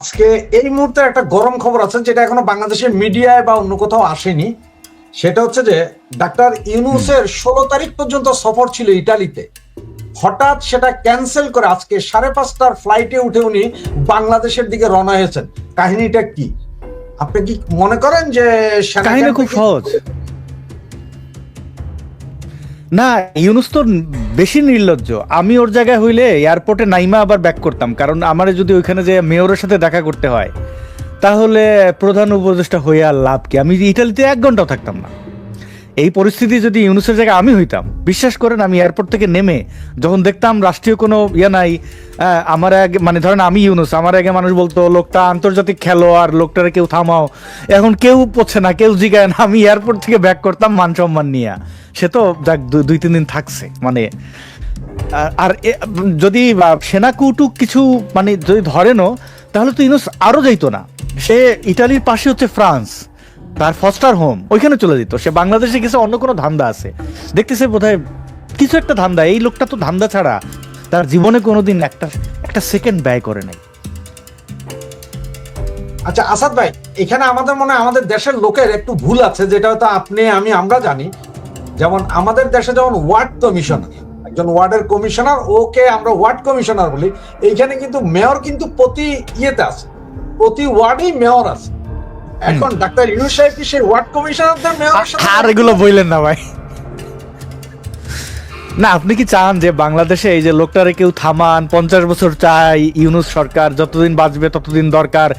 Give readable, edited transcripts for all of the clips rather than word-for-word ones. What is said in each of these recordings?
আজকে এই মুহূর্তে একটা গরম খবর আছে যেটা এখনো বাংলাদেশের মিডিয়ায় বা অন্য কোথাও আসেনি। সেটা হচ্ছে যে ডাক্তার ইউনূসের 16 তারিখ পর্যন্ত সফর ছিল ইটালিতে। হঠাৎ সেটা ক্যান্সেল করে আজকে 5:30টার ফ্লাইটে উঠে উনি বাংলাদেশের দিকে রওনা হয়েছেন। কাহিনীটা কি? আপনি কি মনে করেন যে কাহিনী খুব সহজ না? ইউনুস তো বেশি নির্লজ্জ। আমি ওর জায়গায় হইলে এয়ারপোর্টে নাইমা আবার ব্যাক করতাম, কারণ আমার যদি ওইখানে যে মেয়রের সাথে দেখা করতে হয় তাহলে প্রধান উপদেষ্টা হয়ে আর লাভ কি? আমি ইটালিতে 1 ঘন্টাও থাকতাম না। এই পরিস্থিতি যদি ইউনুসের জায়গায় আমি হইতাম, বিশ্বাস করেন আমি এয়ারপোর্ট থেকে নেমে যখন দেখতাম রাষ্ট্রীয় কোনো নাই, আমার আগে মানে ধরেন আমি ইউনুস, আমার আগে মানুষ বলতো লোকটা আন্তর্জাতিক খেলোয়াড়, লোকটারে কেউ থামাও। এখন কেউ পড়ছে না, কেউ জিগায় না, আমি এয়ারপোর্ট থেকে ব্যাক করতাম মান সম্মান নিয়ে। সে তো যাক 2-3 দিন থাকছে মানে। আর যদি সেনা কৌটুক কিছু মানে যদি ধরেনও, তাহলে তো ইউনুস আরো যাইতো না। সে ইটালির পাশে হচ্ছে ফ্রান্স, তার ফস্টার হোম, ওইখানে চলে যেত। সে বাংলাদেশে গেছে অন্য কোনো ধান্দা আছে, দেখতেছে বোধহয় কিছু একটা ধান্দা। এই লোকটা তো ধান্দা ছাড়া তার জীবনে কোনোদিন একটা সেকেন্ড ব্যয় করে নাই। আচ্ছা আসাদ ভাই, এখানে আমাদের মনে হয় আমাদের দেশের লোকের একটু ভুল আছে, যেটা হয়তো আপনি আমরা জানি। যেমন আমাদের দেশে যেমন ওয়ার্ড কমিশনার, একজন ওয়ার্ডের কমিশনার, ওকে আমরা ওয়ার্ড কমিশনার বলি। এইখানে কিন্তু মেয়র কিন্তু প্রতি ইয়েতে আছে, প্রতি ওয়ার্ডেই মেয়র আছে। এখন ডাক্তার ইউনূস সাহেব কি সেই ওয়ার্ড কমিশনারদের মেয়র? আর এগুলো বললেন না ভাই। না, আপনি কি চান যে বাংলাদেশে এই যে লোকটারে কেউ থামান, 50 বছর চাই, ইউনূস সরকার যতদিন বাঁচবে ততদিন দরকার,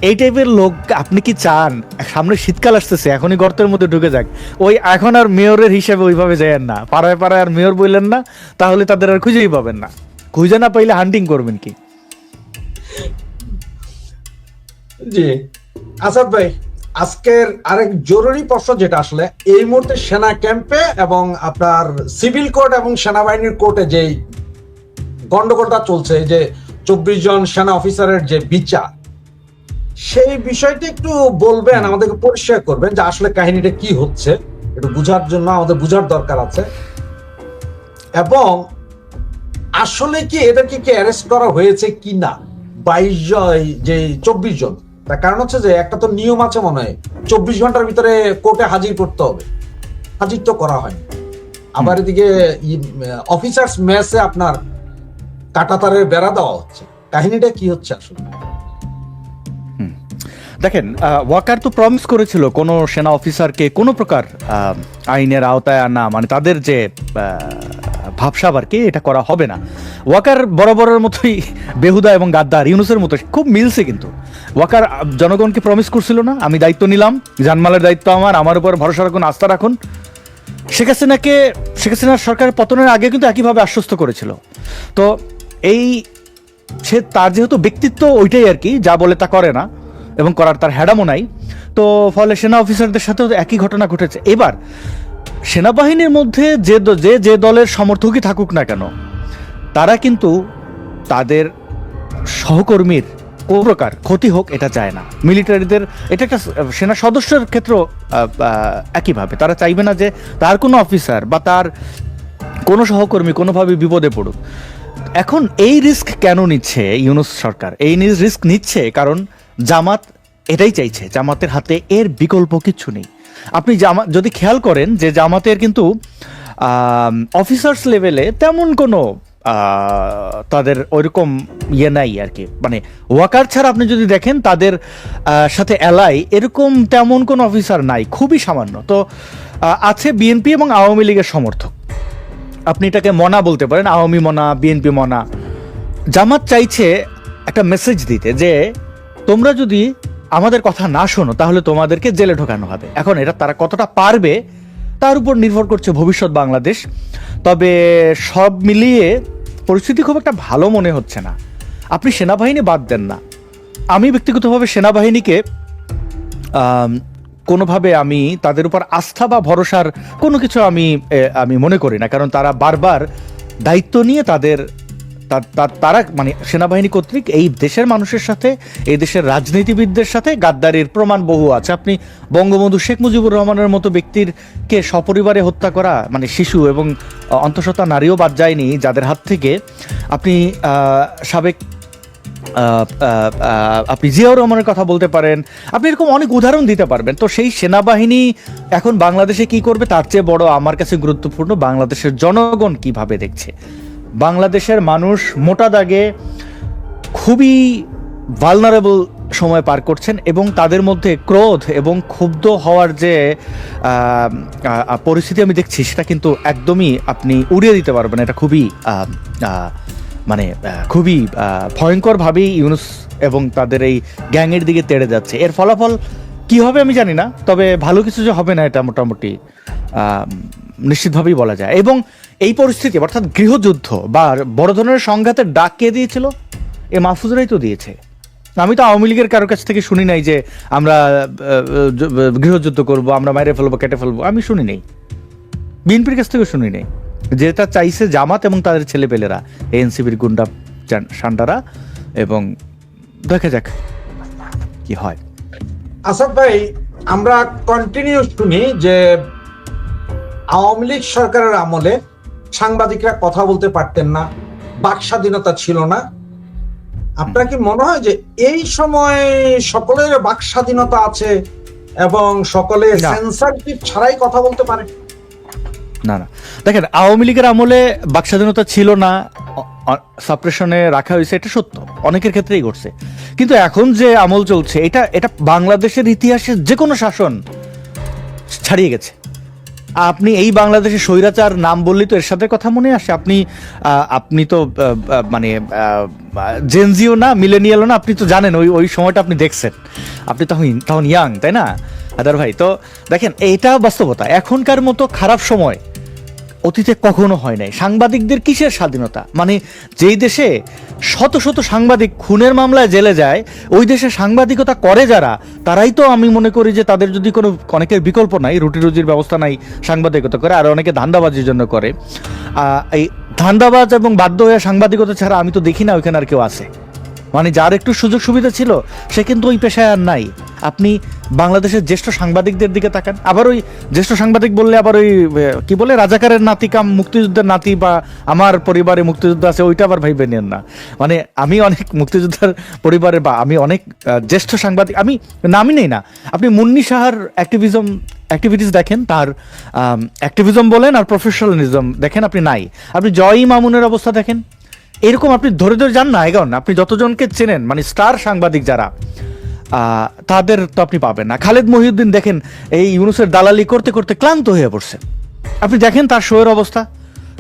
এই টাইপের লোক আপনি কি চান? সামনে শীতকাল আসতেছে, এখনই গর্তের মধ্যে ঢুকে যাক। ওই এখন আর মেয়রের হিসেবে ওইভাবে যায়েন না, পাড়ায় পাড়ায় আর মেয়র বললেন না, তাহলে তাদের আর খুঁজেই পাবেন না। খুঁজে না পাইলে হান্টিং করবেন কি? জি আসাদ ভাই, আজকের আরেক জরুরি প্রশ্ন, যেটা আসলে এই মুহূর্তে সেনা ক্যাম্পে এবং আপনার সিভিল কোর্ট এবং সেনাবাহিনীর কোর্টে যে গন্ডগোলটা চলছে, যে 24 জন সেনা অফিসারের যে বিচার, সেই বিষয়টি একটু বলবেন, আমাদেরকে পরিষ্কার করবেন যে আসলে কাহিনীটা কি হচ্ছে, একটু বুঝার জন্য আমাদের বুঝার দরকার আছে। এবং আসলে কি এদেরকে কি অ্যারেস্ট করা হয়েছে কি না 22 জন, যে 24 জন? তার কারণ হচ্ছে যে একটা তো নিয়ম আছে মনে হয়, 24 ঘন্টার ভিতরে কোর্টে হাজির করতে হবে। হাজির তো করা হয়নি। আবার এদিকে অফিসার্স মেসে আপনার কাঁটাতারের বেড়া দেওয়া হচ্ছে। কাহিনীটা কি হচ্ছে আসলে? দেখেন, ওয়াকার তো প্রমিস করেছিল কোনো সেনা অফিসারকে কোনো প্রকার আইনের আওতায় আনা, মানে তাদের যে ভাবসাব আর কি, এটা করা হবে না। ওয়াকার বরাবরের মতোই বেহুদা এবং গাদ্দার, ইউনুসের মতো খুব মিলছে। কিন্তু ওয়াকার জনগণকে প্রমিস করছিল না, আমি দায়িত্ব নিলাম, জানমালের দায়িত্ব আমার উপর ভরসা রাখুন, আস্থা রাখুন। শেখ হাসিনার সরকারের পতনের আগে কিন্তু একইভাবে আশ্বস্ত করেছিল। তো এই সে তার যেহেতু ব্যক্তিত্ব ওইটাই আর কি, যা বলে তা করে না এবং করার তার হ্যাডামও নাই, তো ফলে সেনা অফিসারদের সাথেও একই ঘটনা ঘটেছে। এবার সেনাবাহিনীর মধ্যে যে দলের সমর্থকই থাকুক না কেন, তারা কিন্তু তাদের সহকর্মীর কোনো প্রকার ক্ষতি হোক এটা চায় না। মিলিটারিদের, এটা একটা সেনা সদস্যের ক্ষেত্র একইভাবে তারা চাইবে না যে তার কোনো অফিসার বা তার কোনো সহকর্মী কোনোভাবে বিপদে পড়ুক। এখন এই রিস্ক কেন নিচ্ছে ইউনূস সরকার? এই রিস্ক নিচ্ছে কারণ জামাত এটাই চাইছে, জামাতের হাতে এর বিকল্প কিচ্ছু নেই। আপনি যদি খেয়াল করেন যে জামাতের কিন্তু অফিসার্স লেভেলে তেমন কোনো তাদের ওইরকম নাই আর কি, মানে ওয়াকার ছাড়া আপনি যদি দেখেন তাদের সাথে এলাই এরকম তেমন কোনো অফিসার নাই, খুবই সামান্য। তো আছে বিএনপি এবং আওয়ামী লীগের সমর্থক, আপনি এটাকে মনা বলতে পারেন, আওয়ামী মনা, বিএনপি মনা। জামাত চাইছে একটা মেসেজ দিতে যে তোমরা যদি আমাদের কথা না শোনো তাহলে তোমাদেরকে জেলে ঢোকানো হবে। এখন এটা তারা কতটা পারবে তার উপর নির্ভর করছে ভবিষ্যৎ বাংলাদেশ। তবে সব মিলিয়ে পরিস্থিতি খুব একটা ভালো মনে হচ্ছে না। আপনি সেনাবাহিনী বাদ দেন না, আমি ব্যক্তিগতভাবে সেনাবাহিনীকে কোনোভাবে আমি তাদের উপর আস্থা বা ভরসার কোনো কিছু আমি মনে করি না, কারণ তারা বারবার দায়িত্ব নিয়ে তারা মানে সেনাবাহিনী কর্তৃক এই দেশের মানুষের সাথে, এই দেশের রাজনীতিবিদদের সাথে গাদ্দারির প্রমাণ বহু আছে। আপনি বঙ্গবন্ধু শেখ মুজিবুর রহমানের মতো ব্যক্তিরকে সপরিবারে হত্যা করা, মানে শিশু এবং অন্তঃসত্ত্বা নারীও বাদ যায়নি যাদের হাত থেকে। আপনি সাবেক আপনি জিয়াউর রহমানের কথা বলতে পারেন, আপনি এরকম অনেক উদাহরণ দিতে পারবেন। তো সেই সেনাবাহিনী এখন বাংলাদেশে কি করবে তার চেয়ে বড় আমার কাছে গুরুত্বপূর্ণ বাংলাদেশের জনগণ কিভাবে দেখছে। বাংলাদেশের মানুষ মোটা দাগে খুবই ভালনারেবল সময় পার করছেন এবং তাদের মধ্যে ক্রোধ এবং ক্ষুব্ধ হওয়ার যে পরিস্থিতি আমি দেখছি সেটা কিন্তু একদমই আপনি উড়িয়ে দিতে পারবেন। এটা খুবই মানে খুবই ভয়ঙ্করভাবেই ইউনুস এবং তাদের এই গ্যাংয়ের দিকে তেড়ে যাচ্ছে। এর ফলাফল কি হবে আমি জানি না, তবে ভালো কিছু যে হবে না এটা মোটামুটি নিশ্চিতভাবেই বলা যায়। এবং এই পরিস্থিতি অর্থাৎ গৃহযুদ্ধ বা বড় ধরনের সংঘাতের ডাক কে দিয়েছিল? এ মাহফুজরাই তো দিয়েছে। আমি তো আওয়ামী লীগের কারোর কাছ থেকে শুনি নাই যে আমরা গৃহযুদ্ধ করব, আমরা মাইরে ফেলবো, কেটে ফেলবো, আমি শুনি নেই। বিএনপির কাছ থেকে শুনি নেই। যেটা চাইছে জামাত এবং তাদের ছেলেপেলেরা, এনসিপির গুন্ডা সান্ডারা, এবং দেখা যাক কি হয়। আসাদ ভাই, আমরা কন্টিনিউ শুনি যে আওয়ামী লীগ সরকারের আমলে সাংবাদিকরা কথা বলতে পারতেন না, বাক স্বাধীনতা ছিল না। আপনার কি মনে হয় যে এই সময় সকলের বাক স্বাধীনতা আছে এবং সকলে সেন্সরশিপ ছাড়াই কথা বলতে পারে? না না, দেখেন আওয়ামী লীগের আমলে বাক স্বাধীনতা ছিল না, সাপ্রেশনে রাখা হয়েছে, এটা সত্য, অনেকের ক্ষেত্রেই ঘটছে। কিন্তু এখন যে আমল চলছে এটা এটা বাংলাদেশের ইতিহাসে যে কোনো শাসন ছাড়িয়ে গেছে। আপনি এই বাংলাদেশের স্বৈরাচার নাম বললেই তো এর সাথে কথা মনে আসে। আপনি তো মানে জেনজিও না, মিলেনিয়ালও না, আপনি তো জানেন ওই সময়টা আপনি দেখছেন, আপনি তখন ইয়াং, তাই না আদার ভাই? তো দেখেন এইটা বাস্তবতা। এখনকার মতো খারাপ সময় অতীতে কখনো হয় নাই। সাংবাদিকদের কিসের স্বাধীনতা? মানে যেই দেশে শত শত সাংবাদিক খুনের মামলায় জেলে যায়, ওই দেশে সাংবাদিকতা করে যারা, তারাই তো আমি মনে করি যে তাদের যদি কোনো, অনেকের বিকল্প নাই, রুটি রুজির ব্যবস্থা নাই, সাংবাদিকতা করে, আর অনেকে ধান্দাবাজির জন্য করে। এই ধান্দাবাজ এবং বাধ্য হয়ে সাংবাদিকতা ছাড়া আমি তো দেখি না ওইখানে আর কেউ আছে। মানে যার একটু সুযোগ সুবিধা ছিল সে কিন্তু ওই পেশায় আর নাই। আপনি বাংলাদেশের জ্যেষ্ঠ সাংবাদিকদের দিকে তাকান, আবার ওই জ্যেষ্ঠ সাংবাদিক বললে আবার ওই কি বলে, রাজাকারের নাতি কাম মুক্তিযুদ্ধের নাতি, বা আমার পরিবারে মুক্তিযুদ্ধ আছে, ওইটা আবার ভাইবে নেন না। মানে আমি অনেক মুক্তিযোদ্ধার পরিবারে, বা আমি অনেক জ্যেষ্ঠ সাংবাদিক, আমি নামই নেই না। আপনি মুন্নি সাহার অ্যাক্টিভিটিস দেখেন, তার অ্যাক্টিভিজম বলেন আর প্রফেশনালিজম দেখেন, আপনি নাই। আপনি জয় মামুনের অবস্থা দেখেন, এরকম আপনি ধরে ধরে যান না, এখন আপনি যতজনকে চেনেন মানে স্টার সাংবাদিক যারা, তাদের তো আপনি পাবেন না। খালেদ মহিউদ্দিন দেখেন এই ইউনুসের দালালি করতে করতে ক্লান্ত হয়ে পড়ছে। আপনি দেখেন তার শোয়ের অবস্থা,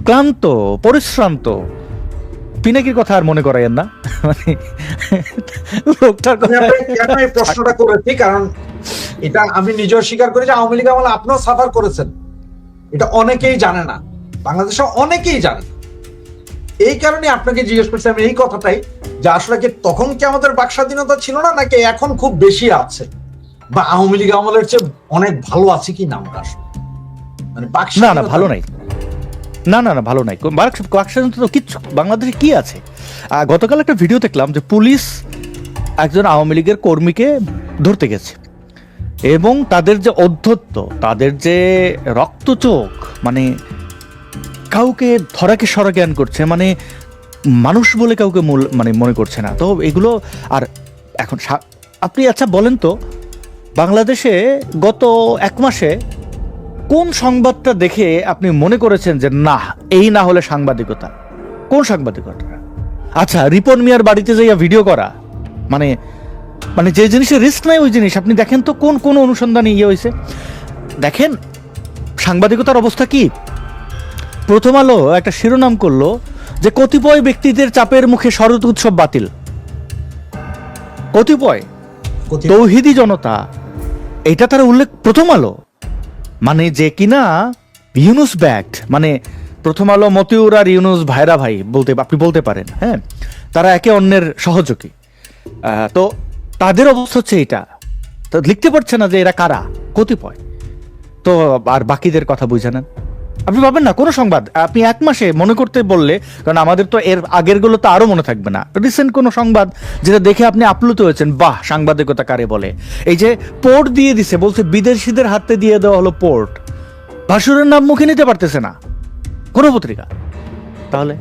ক্লান্ত, পরিশ্রান্ত। পিনাকির কথা আর মনে করাইয়েন না, মানে লোকটার কথা। কেন এই প্রশ্নটা করেছি, কারণ এটা আমি নিজেও স্বীকার করি যে আওয়ামী লীগ আমলে আপনিও সাফার করেছেন, এটা অনেকেই জানে না, বাংলাদেশে অনেকেই জানে না। এই কারণে আপনাকে জিজ্ঞেস করছি আমি এই কথাটাই, যে আসলে কি তখন কি আমাদের বাক স্বাধীনতা ছিল না, নাকি এখন খুব বেশি আছে, বা আওয়ামী লীগ আমলের চেয়ে অনেক ভালো আছে কি না আমরা আসলে? মানে বাক না না, ভালো নাই, না না না, ভালো নাই। বাক স্বাধীনতা তো কিচ্ছু বাংলাদেশে কি আছে? গতকাল একটা ভিডিও দেখলাম যে পুলিশ একজন আওয়ামী লীগের কর্মীকে ধরতে গেছে, এবং তাদের যে অধ্যত্ত, তাদের যে রক্তচোখ, মানে কাউকে ধরাকে সরা জ্ঞান করছে, মানে মানুষ বলে কাউকে মানে মনে করছে না। তো এগুলো আর এখন আপনি আচ্ছা বলেন তো, বাংলাদেশে গত এক মাসে কোন সংবাদটা দেখে আপনি মনে করেছেন যে না, এই না হলে সাংবাদিকতা? কোন সাংবাদিকতা? আচ্ছা, রিপন মিয়ার বাড়িতে যাইয়া ভিডিও করা, মানে মানে যে জিনিসের রিস্ক নাই ওই জিনিস আপনি দেখেন তো কোন কোন অনুসন্ধানে ইয়ে হয়েছে। দেখেন সাংবাদিকতার অবস্থা কি। প্রথম আলো একটা শিরোনাম করলো যে কতিপয় ব্যক্তিদের চাপের মুখে শরৎ উৎসব বাতিল। কতিপয় তৌহিদি জনতা, এটা তারা উল্লেখ প্রথম আলো, মানে যে কিনা ইউনুস ব্যাকড, মানে প্রথম আলো মতিউর আর ইউনুস ভাইরা ভাই বলতে আপনি বলতে পারেন, হ্যাঁ, তারা একে অন্যের সহযোগী। তো তাদের অবস্থা হচ্ছে এটা, তো লিখতে পারছে না যে এরা কারা, কতিপয়। তো আর বাকিদের কথা বুঝে নেন। আপনি পাবেন না কোনো সংবাদ আপনি এক মাসে মনে করতে বললে, কারণ আমাদের তো এর আগের গুলো তো আরো মনে থাকবে না, রিসেন্ট কোনো সংবাদ যেটা দেখে আপনি আপ্লুত হয়েছেন, বাহ সাংবাদিকতা কারে বলে। এই যে পোর্ট দিয়ে দিছে, বলছে বিদেশিদের হাতে দিয়ে দেওয়া হলো পোর্ট, ভাসুরের নাম মুখে নিতে পারতেছে না কোনো পত্রিকা। তাহলে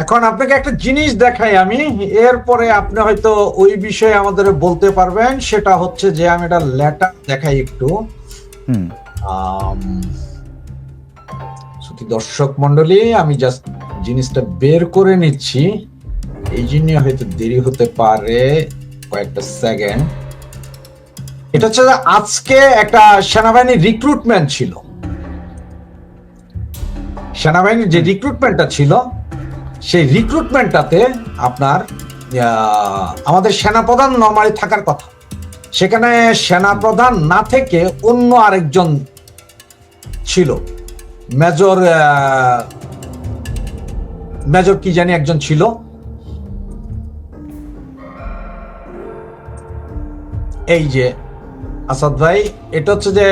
এখন আপনাকে একটা জিনিস দেখাই আমি, এরপরে আপনি হয়তো ওই বিষয়ে আমাদের বলতে পারবেন। সেটা হচ্ছে যে আমি একটা লেটার দেখাই একটু। হুম শ্রোতি দর্শক মন্ডলী, আমি জাস্ট জিনিসটা বের করে নিচ্ছি, এই জন্য হয়তো দেরি হতে পারে কয়েকটা সেকেন্ড। এটা হচ্ছে যে আজকে একটা সেনাবাহিনীর রিক্রুটমেন্ট ছিল। সেনাবাহিনীর যে রিক্রুটমেন্টটা ছিল, সেই রিক্রুটমেন্টটাতে আপনার আমাদের সেনাপ্রধান নরমালি থাকার কথা, সেখানে সেনাপ্রধান না থেকে অন্য আরেকজন ছিল, মেজর মেজর কি জানি একজন ছিল। এই যে আসাদ ভাই, এটা হচ্ছে যে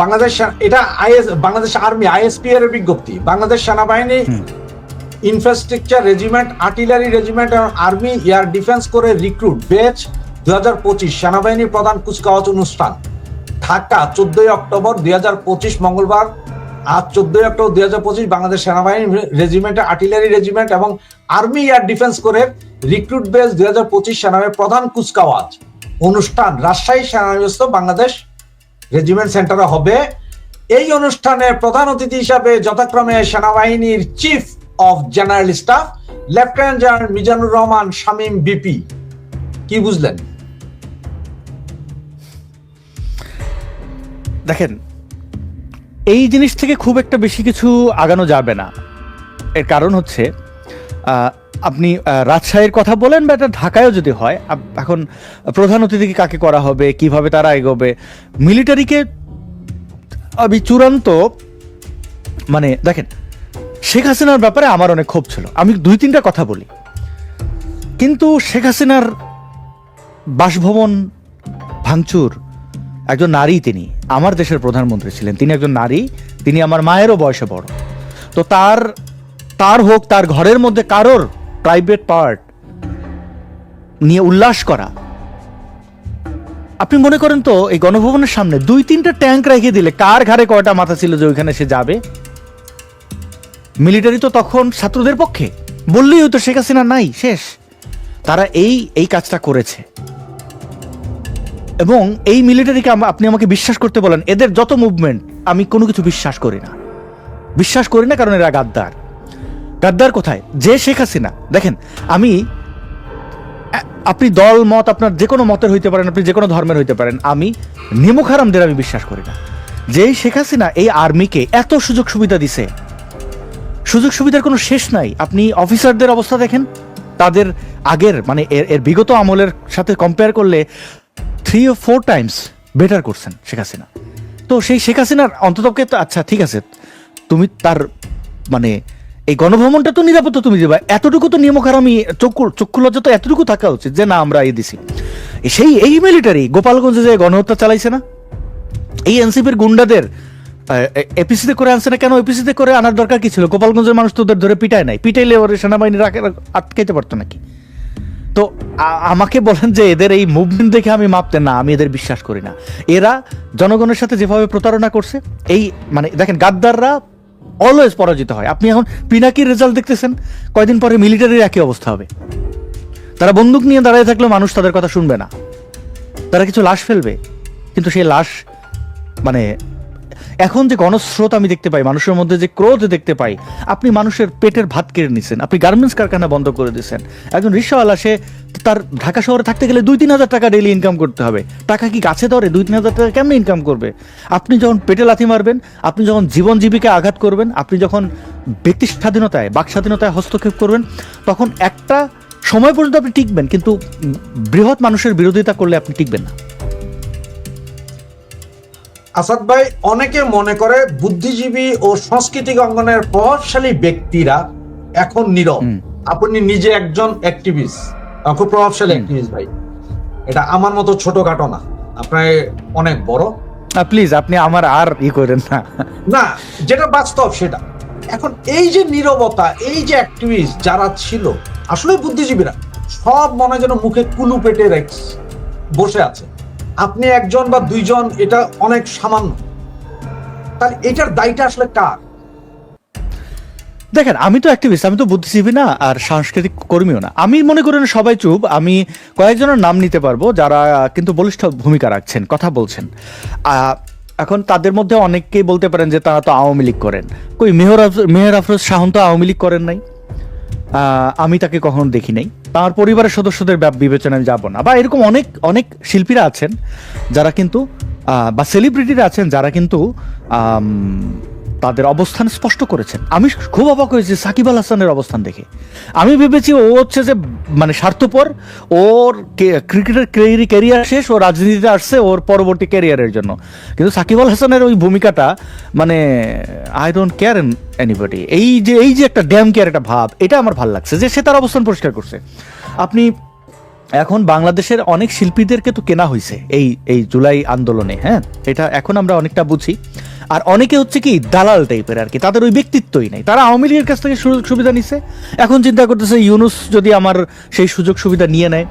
বাংলাদেশ, এটা বাংলাদেশ আর্মি আইএসপি এর বিজ্ঞপ্তি। বাংলাদেশ সেনাবাহিনী ইনফ্রাস্ট্রাকচার রেজিমেন্ট, আর্টিলারি রেজিমেন্ট এবং আর্মি এয়ার ডিফেন্স করে রিক্রুট ব্যাচ 2025 সেনাবাহিনী প্রধান কুচকাওয়াজ অনুষ্ঠান, ঢাকা 14 অক্টোবর 2025 মঙ্গলবার। আজ 14 অক্টোবর 2025 বাংলাদেশ সেনাবাহিনী রেজিমেন্ট, আর্টিলারি রেজিমেন্ট এবং আর্মি এয়ার ডিফেন্স করে রিক্রুট ব্যাচ 2025 সেনাবাহিনী প্রধান কুচকাওয়াজ অনুষ্ঠান রাজশাহী সেনানিবাসে বাংলাদেশ রেজিমেন্ট সেন্টারে হবে। এই অনুষ্ঠানে প্রধান অতিথি হিসাবে যথাক্রমে সেনাবাহিনীর chief of general staff lieutenant general Mizanur Rahman Shamim BP. কি বুঝলেন? দেখেন, এই জিনিস থেকে খুব একটা বেশি কিছু আগানো যাবে না। এর কারণ হচ্ছে আপনি রাজশাহীর কথা বলেন বা এটা ঢাকায়ও যদি হয়, এখন প্রধান অতিথিকে কাকে করা হবে, কিভাবে তারা এগোবে, মিলিটারিকে আমি চূড়ান্ত মানে দেখেন, শেখ হাসিনার ব্যাপারে আমার অনেক ক্ষোভ ছিল, আমি 2-3টা কথা বলি। কিন্তু শেখ হাসিনার বাসভবন ভাঙচুর, একজন নারী, তিনি আমার দেশের প্রধানমন্ত্রী ছিলেন, তিনি একজন নারী, তিনি আমার মায়েরও বয়সে বড়। তো তার হোক, তার ঘরের মধ্যে কারোর প্রাইভেট পার্ট নিয়ে উল্লাস করা। আপনি মনে করেন তো এই গণভবনের সামনে 2-3টা ট্যাঙ্ক রেখে দিলে কার ঘাড়ে কয়টা মাথা ছিল যে ওইখানে সে যাবে? মিলিটারি তো তখন ছাত্রদের পক্ষে, বললেই হয়তো শেখ হাসিনা নাই, শেষ। তারা এই কাজটা করেছে। এবং এই মিলিটারিকে আপনি আমাকে বিশ্বাস করতে বলেন, এদের যত মুভমেন্ট আমি কোনো কিছু বিশ্বাস করি না, কারণ এরা গাদ্দার কোথায়? যে শেখ হাসিনা, দেখেন, আপনি দল মত আপনার যে কোনো মতের হইতে পারেন, আপনি যে কোনো ধর্মের হইতে পারেন, আমি নিমুখ হারামদের আমি বিশ্বাস করি না। যেই শেখ হাসিনা এই আর্মিকে এত সুযোগ সুবিধা দিছে, সুযোগ সুবিধার কোনো শেষ নাই। আপনি অফিসারদের অবস্থা দেখেন, তাদের আগের মানে এর বিগত আমলের সাথে কম্পেয়ার করলে 3 or 4 টাইমস বেটার করছেন শেখ হাসিনা। তো সেই শেখ হাসিনার অন্ততপক্ষে তো আচ্ছা ঠিক আছে, তুমি তার মানে এই গণভবনটা তো নিরাপত্তা তুমি দিবা, এতটুকু তো নিয়ম হারামি চক্ষু লজ্জা তো এতটুকু থাকা উচিত যে না আমরা দিছি। এই মিলিটারি গোপালগঞ্জে যে গণহত্যা চালাইছে না, এই এনসিপির গুন্ডাদের এপিসিতে করে আনছে না কেন? এপিসিতে করে আনার দরকার কি ছিল? গোপালগঞ্জের মানুষ তো ওদের ধরে পিটায় নাই, পিটাইলে ওর সেনাবাহিনী আটকাইতে পারতো নাকি? তো আমাকে বলেন যে এদের এই মুভমেন্ট দেখে আমি মাপতে না, আমি এদের বিশ্বাস করি না। এরা জনগণের সাথে যেভাবে প্রতারণা করছে, এই মানে দেখেন, গাদ্দাররা অলওয়েজ পরাজিত হয়। আপনি এখন পিনাকির রেজাল্ট দেখতেছেন, কয়দিন পরে মিলিটারির একই অবস্থা হবে। তারা বন্দুক নিয়ে দাঁড়িয়ে থাকলেও মানুষ তাদের কথা শুনবে না, তারা কিছু লাশ ফেলবে, কিন্তু সেই লাশ মানে এখন যে গণস্রোত আমি দেখতে পাই, মানুষের মধ্যে যে ক্রোধ দেখতে পাই, আপনি মানুষের পেটের ভাত কেড়ে নিচ্ছেন, আপনি গার্মেন্টস কারখানা বন্ধ করে দিচ্ছেন। একজন রিক্সাওয়ালা, সে তার ঢাকা শহরে থাকতে গেলে 2-3 হাজার টাকা ডেইলি ইনকাম করতে হবে। টাকা কি গাছে ধরে? 2-3 হাজার টাকা কেমনে ইনকাম করবে? আপনি যখন পেটে লাথি মারবেন, আপনি যখন জীবন জীবিকা আঘাত করবেন, আপনি যখন ব্যক্তি স্বাধীনতায়, বাক স্বাধীনতায় হস্তক্ষেপ করবেন, তখন একটা সময় পর্যন্ত আপনি টিকবেন, কিন্তু বৃহৎ মানুষের বিরোধিতা করলে আপনি টিকবেন না। আসাদ ভাই, অনেকে মনে করে বুদ্ধিজীবী ও সাংস্কৃতিক অঙ্গনের প্রভাবশালী ব্যক্তিরা এখন নীরব। আপনি নিজে একজন অ্যাক্টিভিস্ট, খুব প্রভাবশালী অ্যাক্টিভিস্ট ভাই। এটা আমার মতো ছোটখাটো না, আপনার অনেক বড়। প্লিজ আপনি আমার আর করেন না, না, যেটা বাস্তব সেটা। এখন এই যে নীরবতা, এই যে অ্যাক্টিভিস্ট যারা ছিল, আসলে বুদ্ধিজীবীরা সব মনে যেন মুখে কুলু পেটে বসে আছে। আপনি একজন বা দুইজন, এটা অনেক সামান্য। তাহলে এটার দায়টা আসলে কার? দেখেন, আমি তো অ্যাক্টিভিস্ট, আমি তো বুদ্ধিজীবী না আর সাংস্কৃতিক কর্মীও না। আমি মনে করি না সবাই চুপ। আমি কয়েকজনের নাম নিতে পারবো যারা কিন্তু বলিষ্ঠ ভূমিকা রাখছেন, কথা বলছেন। এখন তাদের মধ্যে অনেককেই বলতে পারেন যে তারা তো আওয়ামী লীগ করেন। কই মেহর আফরোজ শাহন তো আওয়ামী লীগ করেন নাই, আমি তাকে কখনো দেখি নাই। তার পরিবারের সদস্যদের বিবেচনায় যাব না। বা এরকম অনেক অনেক শিল্পীরা আছেন যারা কিন্তু বা সেলিব্রিটিরা আছেন যারা কিন্তু তাদের অবস্থান স্পষ্ট করেছেন। আমি খুব অবাক হয়েছি সাকিব আল হাসানের অবস্থান দেখে। আমি ভেবেছি ও হচ্ছে যে মানে স্বার্থপর, ওর ক্রিকেটের ক্যারিয়ার শেষ, ও রাজনীতিতে আসছে ওর পরবর্তী ক্যারিয়ারের জন্য। কিন্তু সাকিব আল হাসানের ওই ভূমিকাটা মানে আই ডোন্ট কেয়ার এনিবডি, এই যে একটা ড্যাম কেয়ার একটা ভাব, এটা আমার ভালো লাগছে যে সে তার অবস্থান পরিষ্কার করছে। আপনি এখন বাংলাদেশের অনেক শিল্পীদেরকে তো কেনা হয়েছে এই জুলাই আন্দোলনে, হ্যাঁ, এটা এখন আমরা অনেকটা বুঝি। আর অনেকে হচ্ছে কি দালাল টাইপের আর কি, তাদের ওই ব্যক্তিত্বই নেই, তারা আওয়ামী লীগের কাছ থেকে সুযোগ সুবিধা নিচ্ছে, এখন চিন্তা করতেছে ইউনুস যদি আমার সেই সুযোগ সুবিধা নিয়ে নেয়